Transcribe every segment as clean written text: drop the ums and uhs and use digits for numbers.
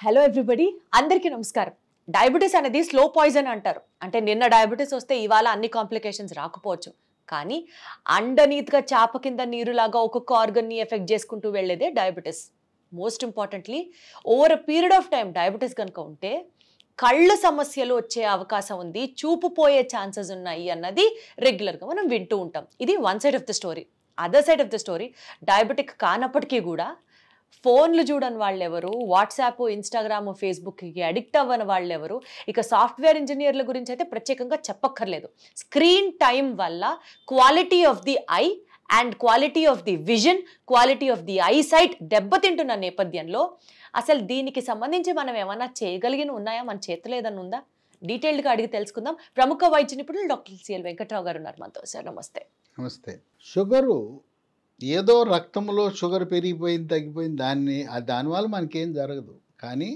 Hello everybody, అందరికీ నమస్కారం. Diabetes అనేది స్లో పాయిజన్ అంటారు. అంటే నిన్న డయాబెటీస్ వస్తే ఇవాళ అన్ని కాంప్లికేషన్స్ రాకపోవచ్చు. కానీ అండర్నీత్గా చాప కింద నీరులాగా ఒక్కొక్క ఆర్గన్ని ఎఫెక్ట్ చేసుకుంటూ వెళ్ళేదే diabetes. Most importantly over a period of time diabetes కనుక ఉంటే కళ్ళ సమస్యలు వచ్చే అవకాశం ఉంది, చూపు పోయే ఛాన్సెస్ ఉన్నాయి అన్నది రెగ్యులర్గా మనం వింటూ ఉంటాం. ఇది one side of the story. Other side of the story, diabetic కానప్పటికీ కూడా ఫోన్లు చూడని వాళ్ళు ఎవరు, వాట్సాప్, ఇన్స్టాగ్రామ్, ఫేస్బుక్కి అడిక్ట్ అవ్వని వాళ్ళు ఎవరు, ఇక సాఫ్ట్వేర్ ఇంజనీర్ల గురించి అయితే ప్రత్యేకంగా చెప్పక్కర్లేదు. స్క్రీన్ టైం వల్ల quality of the eye and quality of the vision, quality of the eye sight దెబ్బతింటున్న నేపథ్యంలో అసలు దీనికి సంబంధించి మనం ఏమైనా చేయగలిగిన ఉన్నాయా, మన చేతిలో ఏదైనా ఉందా? డీటెయిల్డ్గా అడిగి తెలుసుకుందాం. ప్రముఖ వైద్య నిపుణులు డాక్టర్ సిఎల్ వెంకట్రావు గారు ఉన్నారు మనతో. సార్ నమస్తే. నమస్తే. షుగరు ఏదో రక్తంలో షుగర్ పెరిగిపోయింది, తగ్గిపోయింది, దానివల్ల మనకేం జరగదు. కానీ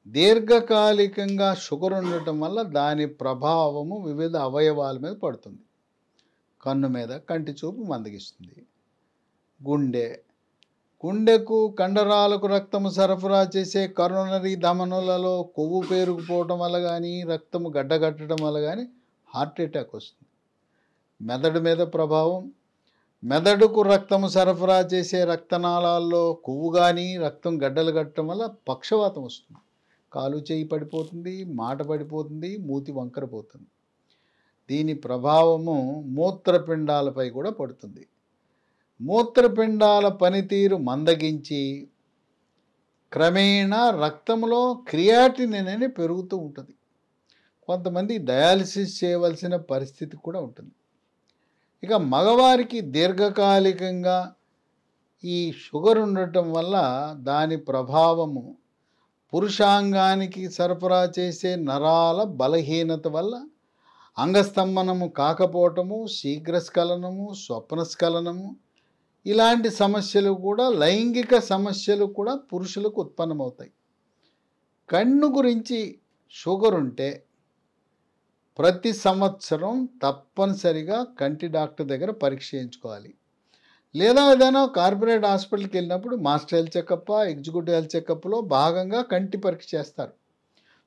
దీర్ఘకాలికంగా షుగర్ ఉండటం వల్ల దాని ప్రభావము వివిధ అవయవాల మీద పడుతుంది. కన్ను మీద, కంటి చూపు మందగిస్తుంది. గుండెకు, కండరాలకు రక్తము సరఫరా చేసే కరోనరీ ధమనులలో కొవ్వు పేరుకుపోవటం వల్ల కానీ, రక్తము గడ్డగట్టడం వల్ల కానీ హార్ట్ అటాక్ వస్తుంది. మెదడు మీద ప్రభావం, మెదడుకు రక్తము సరఫరా చేసే రక్తనాళాల్లో కొవ్వు కానీ, రక్తం గడ్డలు కట్టడం వల్ల పక్షవాతం వస్తుంది. కాలు చేయి పడిపోతుంది, మాట పడిపోతుంది, మూతి వంకరపోతుంది. దీని ప్రభావము మూత్రపిండాలపై కూడా పడుతుంది. మూత్రపిండాల పనితీరు మందగించి క్రమేణా రక్తంలో క్రియాటినిన్ అని పెరుగుతూ ఉంటుంది. కొంతమంది డయాలసిస్ చేయవలసిన పరిస్థితి కూడా ఉంటుంది. ఇక మగవారికి దీర్ఘకాలికంగా ఈ షుగర్ ఉండటం వల్ల దాని ప్రభావము పురుషాంగానికి సరఫరా చేసే నరాల బలహీనత వల్ల అంగస్తంభనము కాకపోవటము, శీఘ్రస్ఖలనము, స్వప్నస్ఖలనము, ఇలాంటి సమస్యలు కూడా, లైంగిక సమస్యలు కూడా పురుషులకు ఉత్పన్నమవుతాయి. కన్ను గురించి షుగర్ ఉంటే ప్రతి సంవత్సరం తప్పనిసరిగా కంటి డాక్టర్ దగ్గర పరీక్ష చేయించుకోవాలి. లేదా ఏదైనా కార్పొరేట్ హాస్పిటల్కి వెళ్ళినప్పుడు master health checkup, executive health చెకప్లో భాగంగా కంటి పరీక్ష చేస్తారు.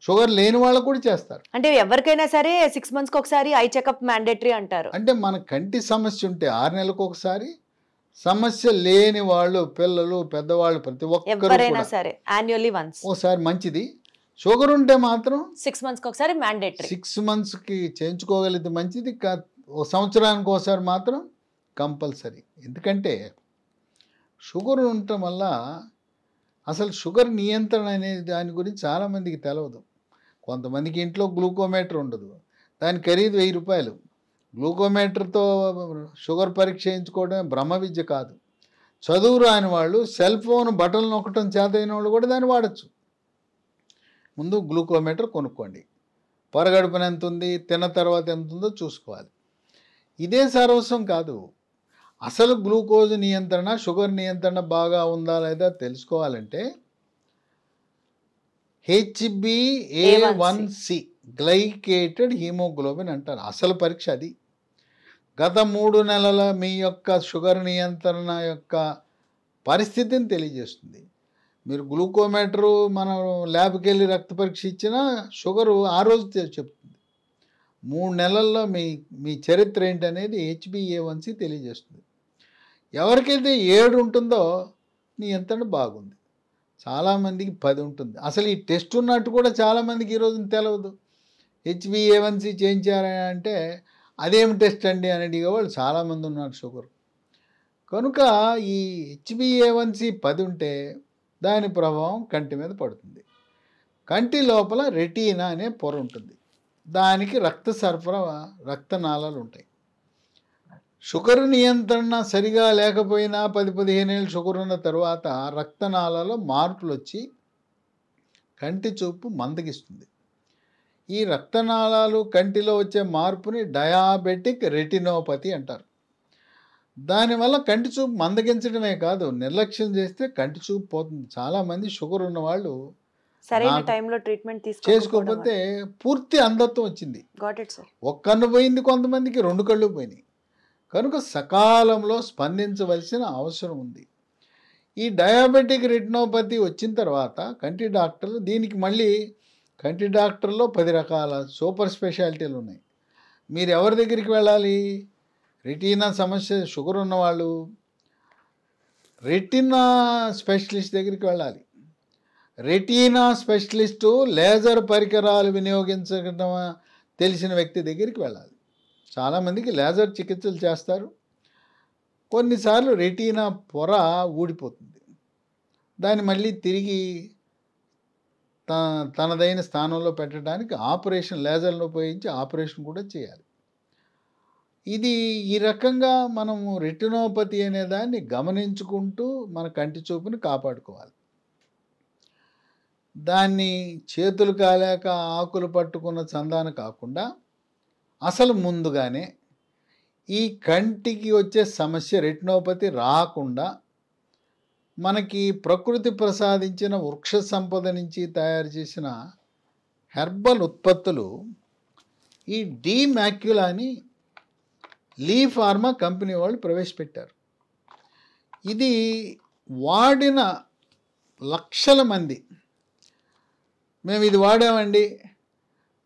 షుగర్ లేని వాళ్ళు కూడా చేస్తారు. అంటే ఎవరికైనా సరే 6 monthsకి ఒకసారి ఐ చెకప్ మ్యాండేటరీ అంటారు. అంటే మన కంటి సమస్య ఉంటే 6 నెలలకు ఒకసారి, సమస్య లేని వాళ్ళు, పిల్లలు, పెద్దవాళ్ళు, ప్రతి ఒక్కరు సరే యాన్యువల్లీ వన్స్ ఒకసారి మంచిది. షుగర్ ఉంటే మాత్రం 6 monthsకి ఒకసారి మ్యాండేటరీ. 6 monthsకి చేయించుకోగలిగితే మంచిది. ఒక సంవత్సరానికి ఒకసారి మాత్రం కంపల్సరీ. ఎందుకంటే షుగర్ ఉండటం వల్ల అసలు షుగర్ నియంత్రణ అనేది దాని గురించి చాలామందికి తెలియదు. కొంతమందికి ఇంట్లో గ్లూకోమీటర్ ఉండదు, దాని ఖరీదు 1000 రూపాయలు. గ్లూకోమీటర్తో షుగర్ పరీక్ష చేయించుకోవడం బ్రహ్మ విద్య కాదు. చదువు రాని వాళ్ళు సెల్ ఫోన్ బటన్ నొక్కటం చేతైన వాళ్ళు కూడా దాన్ని వాడచ్చు. ముందు గ్లూకోమీటర్ కొనుక్కోండి. పరగడుపున ఎంత ఉంది, తిన్న తర్వాత ఎంత ఉందో చూసుకోవాలి. ఇదే సర్వస్వం కాదు. అసలు గ్లూకోజ్ నియంత్రణ, షుగర్ నియంత్రణ బాగా ఉందా లేదా తెలుసుకోవాలంటే HbA1c గ్లైకేటెడ్ హీమోగ్లోబిన్ అంటారు. అసలు పరీక్ష అది. గత 3 నెలల మీ యొక్క షుగర్ నియంత్రణ యొక్క పరిస్థితిని తెలియజేస్తుంది. మీరు గ్లూకోమీటరు మనం ల్యాబ్కి వెళ్ళి రక్త పరీక్ష ఇచ్చినా షుగరు ఆ రోజు చెప్తుంది. 3 నెలల్లో మీ చరిత్ర ఏంటనేది HbA1c తెలియజేస్తుంది. ఎవరికైతే 7 ఉంటుందో నియంత్రణ బాగుంది. చాలామందికి 10 ఉంటుంది. అసలు ఈ టెస్ట్ ఉన్నట్టు కూడా చాలామందికి ఈరోజు తెలియదు. HbA1c చేయించారంటే అదేం టెస్ట్ అండి అని అడిగేవాళ్ళు చాలామంది ఉన్నారు షుగర్. కనుక ఈ HbA1c 10 ఉంటే దాని ప్రభావం కంటి మీద పడుతుంది. కంటి లోపల రెటీనా అనే పొర ఉంటుంది. దానికి రక్త సరఫరా, రక్తనాళాలు ఉంటాయి. షుగర్ నియంత్రణ సరిగా లేకపోయినా 10-15 ఏళ్ళు షుగర్ ఉన్న తర్వాత రక్తనాళాల్లో మార్పులు వచ్చి కంటి చూపు మందగిస్తుంది. ఈ రక్తనాళాలు కంటిలో వచ్చే మార్పుని డయాబెటిక్ రెటినోపతి అంటారు. దానివల్ల కంటి చూపు మందగించడమే కాదు, నిర్లక్ష్యం చేస్తే కంటి చూపు పోతుంది. చాలామంది షుగర్ ఉన్న వాళ్ళు సరైన టైంలో ట్రీట్మెంట్ చేసుకోకపోతే పూర్తి అంధత్వం వచ్చింది. ఒక కన్ను పోయింది, కొంతమందికి 2 కళ్ళు పోయినాయి. కనుక సకాలంలో స్పందించవలసిన అవసరం ఉంది. ఈ డయాబెటిక్ రెటినోపతి వచ్చిన తర్వాత కంటి డాక్టర్లు దీనికి మళ్ళీ కంటి డాక్టర్లో 10 రకాల సూపర్ స్పెషాలిటీలు ఉన్నాయి. మీరు ఎవరి దగ్గరికి వెళ్ళాలి? రెటీనా సమస్య షుగర్ ఉన్నవాళ్ళు రెటీనా స్పెషలిస్ట్ దగ్గరికి వెళ్ళాలి. రెటీనా స్పెషలిస్టు లేజర్ పరికరాలు వినియోగించడం తెలిసిన వ్యక్తి దగ్గరికి వెళ్ళాలి. చాలామందికి లేజర్ చికిత్సలు చేస్తారు. కొన్నిసార్లు రెటీనా పొర ఊడిపోతుంది. దాన్ని మళ్ళీ తిరిగి తనదైన స్థానంలో పెట్టడానికి ఆపరేషన్, లేజర్ను ఉపయోగించి ఆపరేషన్ కూడా చేయాలి. ఇది ఈ రకంగా మనము రెటినోపతి అనే దాన్ని గమనించుకుంటూ మన కంటి చూపుని కాపాడుకోవాలి. దాన్ని చేతులు కాలేక ఆకులు పట్టుకున్న చందాన కాకుండా అసలు ముందుగానే ఈ కంటికి వచ్చే సమస్య రెటినోపతి రాకుండా మనకి ప్రకృతి ప్రసాదించిన వృక్ష సంపద నుంచి తయారు చేసిన హెర్బల్ ఉత్పత్తులు ఈ డి మ్యాక్యులాని లీ ఫార్మా కంపెనీ వాళ్ళు ప్రవేశపెట్టారు. ఇది వాడిన లక్షల మంది మేము ఇది వాడామండి,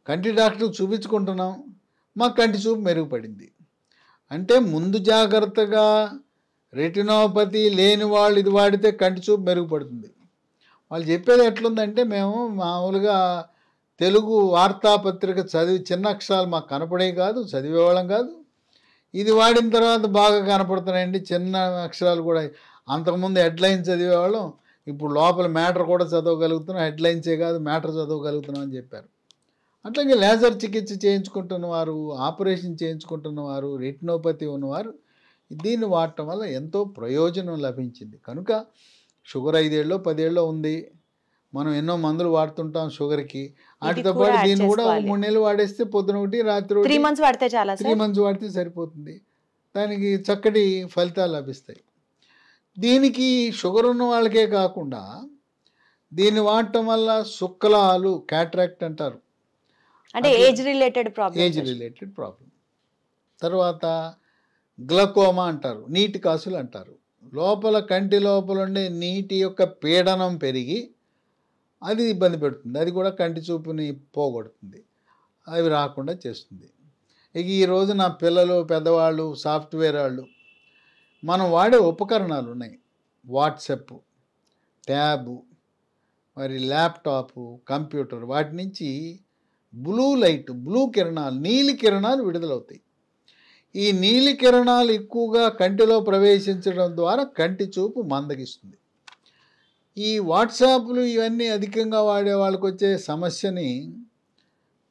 కంటి డాక్టర్కి చూపించుకుంటున్నాం, మా కంటి చూపు మెరుగుపడింది అంటే ముందు జాగ్రత్తగా రెటినోపతి లేని వాళ్ళు ఇది వాడితే కంటి చూపు మెరుగుపడుతుంది. వాళ్ళు చెప్పేది ఎట్లుందంటే, మేము మామూలుగా తెలుగు వార్తాపత్రిక చదివి చిన్న అక్షరాలు మాకు కనపడే కాదు, చదివేవాళ్ళం కాదు. ఇది వాడిన తర్వాత బాగా కనపడుతున్నాయండి చిన్న అక్షరాలు కూడా. అంతకుముందు హెడ్లైన్స్ చదివేవాళ్ళం, ఇప్పుడు లోపల మ్యాటర్ కూడా చదవగలుగుతున్నాం, హెడ్లైన్సే కాదు మ్యాటర్ చదవగలుగుతున్నాం అని చెప్పారు. అట్లాగే లేజర్ చికిత్స చేయించుకుంటున్నవారు, ఆపరేషన్ చేయించుకుంటున్నవారు, రెటినోపతి ఉన్నవారు దీన్ని వాడటం వల్ల ఎంతో ప్రయోజనం లభించింది. కనుక షుగర్ 5 ఏళ్ళో 10 ఏళ్ళో ఉంది, మనం ఎన్నో మందులు వాడుతుంటాం షుగర్కి, వాటితో పాటు దీన్ని కూడా 3 నెలలు వాడేస్తే పొద్దున ఒకటి రాత్రి 3 months వాడితే చాలా, 3 months వాడితే సరిపోతుంది. దానికి చక్కటి ఫలితాలు లభిస్తాయి. దీనికి షుగర్ ఉన్న వాళ్ళకే కాకుండా దీన్ని వాడటం వల్ల శుక్లాలు, క్యాట్రాక్ట్ అంటారు, అంటే ఏజ్ రిలేటెడ్ ప్రాబ్లం. తర్వాత గ్లకోమా అంటారు, నీటి కాసులు అంటారు. లోపల కంటి లోపల ఉండే నీటి యొక్క పీడనం పెరిగి అది ఇబ్బంది పెడుతుంది, అది కూడా కంటి చూపుని పోగొడుతుంది, అవి రాకుండా చేస్తుంది. ఇక ఈరోజు నా పిల్లలు, పెద్దవాళ్ళు, సాఫ్ట్వేర్ వాళ్ళు మనం వాడే ఉపకరణాలు ఉన్నాయి, వాట్సాప్, ట్యాబు, మరి ల్యాప్టాపు, కంప్యూటర్, వాటి నుంచి బ్లూ లైట్, బ్లూ కిరణాలు, నీలి కిరణాలు విడుదలవుతాయి. ఈ నీలి కిరణాలు ఎక్కువగా కంటిలో ప్రవేశించడం ద్వారా కంటి చూపు మందగిస్తుంది. ఈ వాట్సాప్లు ఇవన్నీ అధికంగా వాడే వాళ్ళకి వచ్చే సమస్యని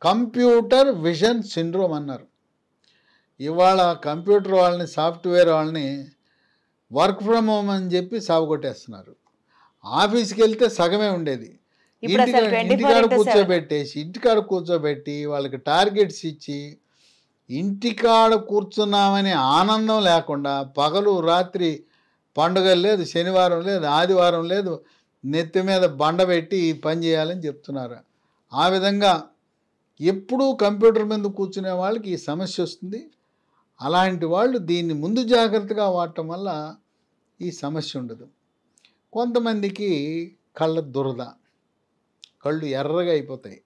కంప్యూటర్ విజన్ సిండ్రోమ్ అన్నారు. ఇవాళ కంప్యూటర్ వాళ్ళని, సాఫ్ట్వేర్ వాళ్ళని వర్క్ ఫ్రమ్ హోమ్ అని చెప్పి సాగుకొట్టేస్తున్నారు. ఆఫీస్కి వెళ్తే సగమే ఉండేది, ఇంటికాడ కూర్చోబెట్టి వాళ్ళకి టార్గెట్స్ ఇచ్చి ఇంటికాడ కూర్చున్నామనే ఆనందం లేకుండా పగలు రాత్రి పండుగలు లేదు, శనివారం లేదు, ఆదివారం లేదు, నెత్తి మీద బండ పెట్టి పని చేయాలని చెప్తున్నారు. ఆ విధంగా ఎప్పుడూ కంప్యూటర్ మీద కూర్చునే వాళ్ళకి ఈ సమస్య వస్తుంది. అలాంటి వాళ్ళు దీన్ని ముందు జాగ్రత్తగా వాడటం వల్ల ఈ సమస్య ఉండదు. కొంతమందికి కళ్ళ దురద, కళ్ళు ఎర్రగా అయిపోతాయి,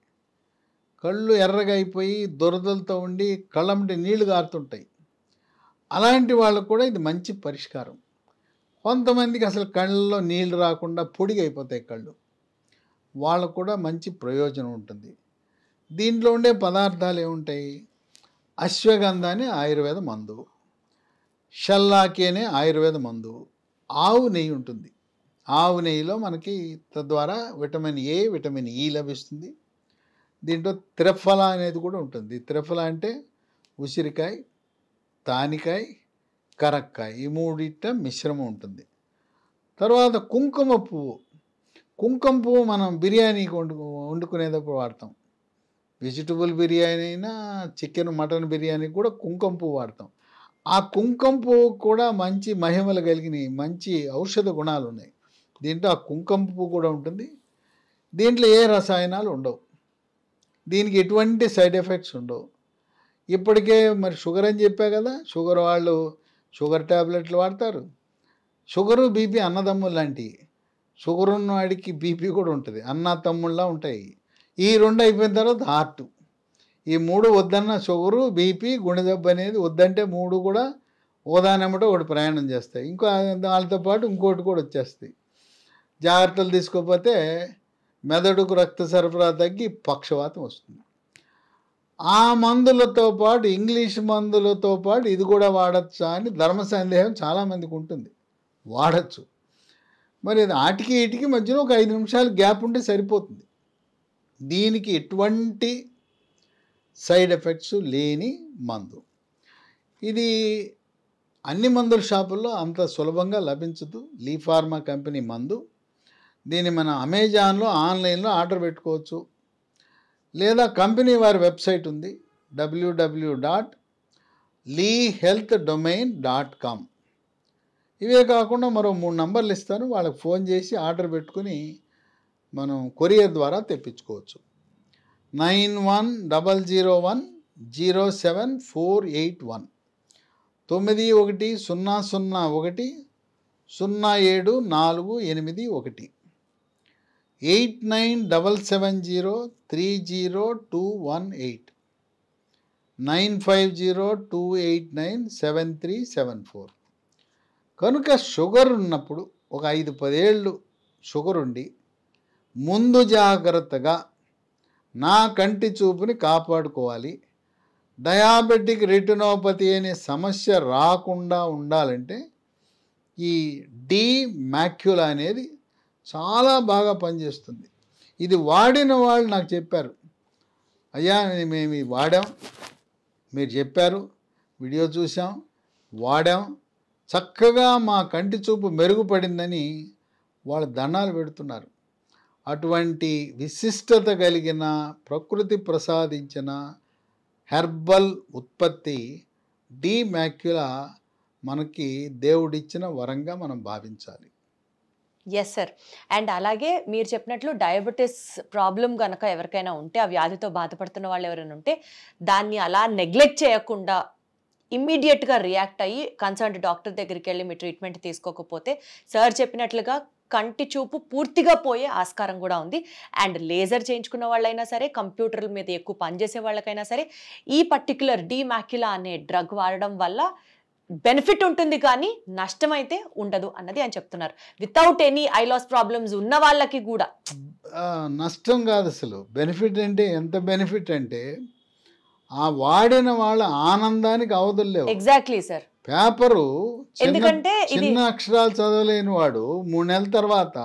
కళ్ళు ఎర్రగా అయిపోయి దురదలతో ఉండి కళ్ళంటి నీళ్లు గారుతుంటాయి. అలాంటి వాళ్ళకు కూడా ఇది మంచి పరిష్కారం. కొంతమందికి అసలు కళ్ళల్లో నీళ్లు రాకుండా పొడిగా అయిపోతాయి కళ్ళు, వాళ్ళకు కూడా మంచి ప్రయోజనం ఉంటుంది. దీంట్లో ఉండే పదార్థాలు ఏముంటాయి? అశ్వగంధ అనే ఆయుర్వేద మందు, షల్లాకి అనే ఆయుర్వేద మందు, ఆవు నెయ్యి ఉంటుంది. ఆవు నెయ్యిలో మనకి తద్వారా విటమిన్ ఏ, విటమిన్ ఈ లభిస్తుంది. దీంట్లో త్రిఫల అనేది కూడా ఉంటుంది. త్రిఫల అంటే ఉసిరికాయ, తానికాయ, కరక్కాయ, ఈ మూడిట మిశ్రమం ఉంటుంది. తర్వాత కుంకుమ పువ్వు. కుంకుమ పువ్వు మనం బిర్యానీకి వండుకునేటప్పుడు వాడతాం. వెజిటబుల్ బిర్యానీ అయినా, చికెన్, మటన్ బిర్యానీ కూడా కుంకుమ పువ్వు వాడతాం. ఆ కుంకుమ పువ్వు కూడా మంచి మహిమలు కలిగిన మంచి ఔషధ గుణాలు ఉన్నాయి. దీంట్లో ఆ కుంకుమ పువ్వు కూడా ఉంటుంది. దీంట్లో ఏ రసాయనాలు ఉండవు, దీనికి ఎటువంటి సైడ్ ఎఫెక్ట్స్ ఉండవు. ఇప్పటికే మరి షుగర్ అని చెప్పా కదా, షుగర్ వాళ్ళు షుగర్ ట్యాబ్లెట్లు వాడతారు, షుగరు బీపీ అన్నదమ్ములు లాంటివి. షుగర్ ఉన్నవాడికి బీపీ కూడా ఉంటుంది, అన్న తమ్ముళ్ళ ఉంటాయి. ఈ 2 అయిపోయిన తర్వాత హార్ట్. ఈ 3 వద్దన్న షుగరు బీపీ గుండె జబ్బు అనేది వద్దంటే 3 కూడా ఓదానమ్మటో ఒకటి ప్రయాణం చేస్తాయి. ఇంకో వాళ్ళతో పాటు ఇంకోటి కూడా వచ్చేస్తాయి. జాగ్రత్తలు తీసుకోకపోతే మెదడుకు రక్త సరఫరా తగ్గి పక్షవాతం వస్తుంది. ఆ మందులతో పాటు ఇంగ్లీష్ మందులతో పాటు ఇది కూడా వాడచ్చా అని ధర్మ సందేహం చాలామందికి ఉంటుంది. వాడచ్చు. మరి ఆటికి వీటికి మధ్యలో ఒక 5 నిమిషాలు గ్యాప్ ఉంటే సరిపోతుంది. దీనికి ఎటువంటి సైడ్ ఎఫెక్ట్స్ లేని మందు. ఇది అన్ని మందుల షాపుల్లో అంత సులభంగా లభించదు. లీ ఫార్మా కంపెనీ మందు. దీన్ని మన అమెజాన్లో ఆన్లైన్లో ఆర్డర్ పెట్టుకోవచ్చు. లేదా కంపెనీ వారి వెబ్సైట్ ఉంది www.leehealthdomain.com. ఇవే కాకుండా మరో 3 నంబర్లు ఇస్తాను, వాళ్ళకి ఫోన్ చేసి ఆర్డర్ పెట్టుకుని మనం కొరియర్ ద్వారా తెప్పించుకోవచ్చు. 9100107481 9100107481 8977030218 9502897374. కనుక షుగర్ ఉన్నప్పుడు ఒక 5-10 ఏళ్ళు షుగర్ ఉండి ముందు జాగ్రత్తగా నా కంటి చూపుని కాపాడుకోవాలి, డయాబెటిక్ రెటినోపతి అనే సమస్య రాకుండా ఉండాలంటే ఈ డి మ్యాక్యులా అనేది చాలా బాగా పనిచేస్తుంది. ఇది వాడిన వాళ్ళు నాకు చెప్పారు, అయ్యా మేము ఇది వాడాం, మీరు చెప్పారు, వీడియో చూసాం, వాడాం, చక్కగా మా కంటి చూపు మెరుగుపడిందని వాళ్ళు దండాలు పెడుతున్నారు. అటువంటి విశిష్టత కలిగిన ప్రకృతి ప్రసాదించిన హెర్బల్ ఉత్పత్తి డి మ్యాక్యులా మనకి దేవుడిచ్చిన వరంగా మనం భావించాలి. Yes sir. అండ్ అలాగే మీరు చెప్పినట్లు డయాబెటీస్ ప్రాబ్లం కనుక ఎవరికైనా ఉంటే, ఆ వ్యాధితో బాధపడుతున్న వాళ్ళు ఎవరైనా ఉంటే దాన్ని అలా నెగ్లెక్ట్ చేయకుండా ఇమ్మీడియట్గా రియాక్ట్ అయ్యి కన్సర్న్డ్ డాక్టర్ దగ్గరికి వెళ్ళి మీ ట్రీట్మెంట్ తీసుకోకపోతే సార్ చెప్పినట్లుగా కంటి చూపు పూర్తిగా పోయే ఆస్కారం కూడా ఉంది. అండ్ లేజర్ చేయించుకున్న వాళ్ళైనా సరే, కంప్యూటర్ల మీద ఎక్కువ పనిచేసే వాళ్ళకైనా సరే ఈ పర్టిక్యులర్ డి మ్యాక్యులా అనే డ్రగ్ వాడడం వల్ల బెనిఫిట్ ఉంటుంది కానీ నష్టం అయితే ఉండదు అన్నది ఆయన చెప్తున్నారు. Without any eye loss problems ఉన్న వాళ్ళకి కూడా నష్టం కాదు అసలు. బెనిఫిట్ అంటే ఎంత బెనిఫిట్ అంటే ఆ వాడిన వాళ్ళ ఆనందానికి అవధుల్లేవు. Exactly sir. పేపరు ఎందుకంటే చిన్న అక్షరాలు చదవలేని వాడు 3 నెలల తర్వాత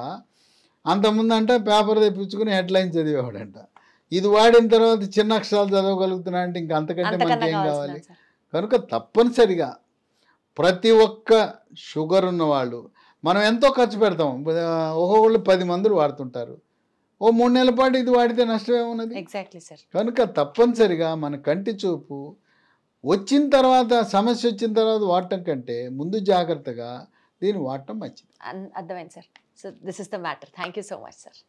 అంతకుముందంట పేపర్ తెప్పించుకుని హెడ్లైన్ చదివేవాడంట. ఇది వాడిన తర్వాత చిన్న అక్షరాలు చదవగలుగుతున్నా అంటే ఇంక అంతకంటే మనకి ఏం కావాలి. కనుక తప్పనిసరిగా ప్రతి ఒక్క షుగర్ ఉన్నవాళ్ళు, మనం ఎంతో ఖర్చు పెడతాం, ఒక్కొక్కళ్ళు 10 మందులు వాడుతుంటారు, ఓ 3 నెలల పాటు ఇది వాడితే నష్టం ఏమున్నది. Exactly sir. కనుక తప్పనిసరిగా మన కంటి చూపు వచ్చిన తర్వాత, సమస్య వచ్చిన తర్వాత వాడటం కంటే ముందు జాగ్రత్తగా దీన్ని వాడటం మంచిది. అర్థమైంది sir. So this is the matter. Thank you so much sir.